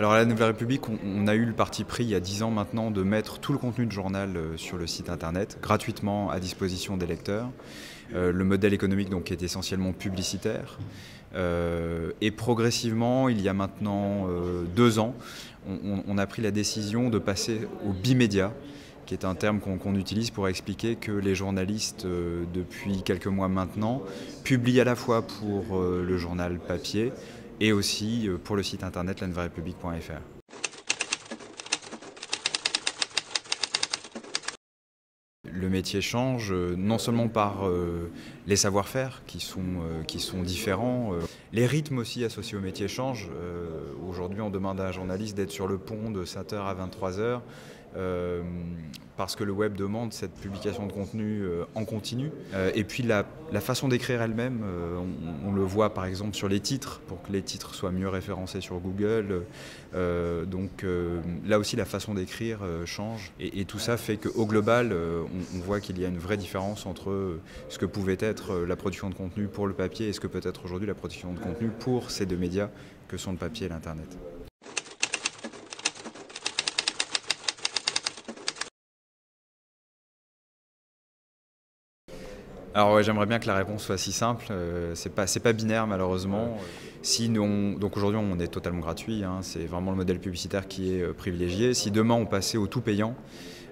Alors à la Nouvelle République, on a eu le parti pris il y a 10 ans maintenant de mettre tout le contenu de journal sur le site internet, gratuitement à disposition des lecteurs. Le modèle économique donc est essentiellement publicitaire. Et progressivement, il y a maintenant 2 ans, on a pris la décision de passer au bimédia, qui est un terme qu'on utilise pour expliquer que les journalistes, depuis quelques mois maintenant, publient à la fois pour le journal papier et aussi pour le site internet lanouvellerepublique.fr. Le métier change non seulement par les savoir-faire qui sont différents, les rythmes aussi associés au métier changent. Aujourd'hui, on demande à un journaliste d'être sur le pont de 7h à 23h parce que le web demande cette publication de contenu en continu. Et puis la façon d'écrire elle-même, on le voit par exemple sur les titres, pour que les titres soient mieux référencés sur Google. Donc là aussi, la façon d'écrire change. Et tout ça fait qu'au global, on voit qu'il y a une vraie différence entre ce que pouvait être la production de contenu pour le papier et ce que peut être aujourd'hui la production de contenu pour ces deux médias que sont le papier et l'Internet. Alors ouais, j'aimerais bien que la réponse soit si simple, c'est pas binaire malheureusement. Donc aujourd'hui on est totalement gratuit, hein, c'est vraiment le modèle publicitaire qui est privilégié. Si demain on passait au tout payant,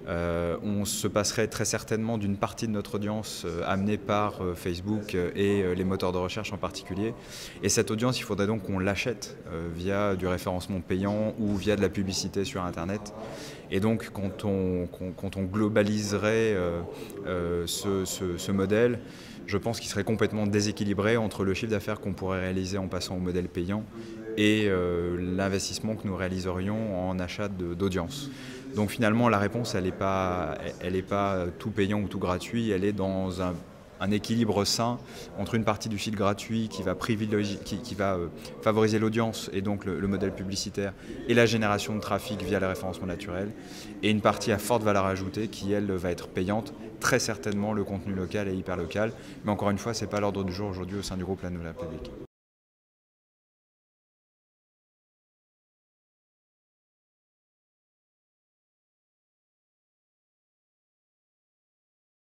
on se passerait très certainement d'une partie de notre audience amenée par Facebook et les moteurs de recherche en particulier. Et cette audience, il faudrait donc qu'on l'achète via du référencement payant ou via de la publicité sur Internet. Et donc quand on globaliserait ce modèle, je pense qu'il serait complètement déséquilibré entre le chiffre d'affaires qu'on pourrait réaliser en passant au modèle payant et l'investissement que nous réaliserions en achat d'audience. Donc finalement, la réponse, elle n'est pas tout payant ou tout gratuit, elle est dans un équilibre sain entre une partie du site gratuit qui va favoriser l'audience et donc le modèle publicitaire et la génération de trafic via le référencement naturel, et une partie à forte valeur ajoutée qui, elle, va être payante, très certainement le contenu local et hyper local. Mais encore une fois, ce n'est pas l'ordre du jour aujourd'hui au sein du groupe La Nouvelle République.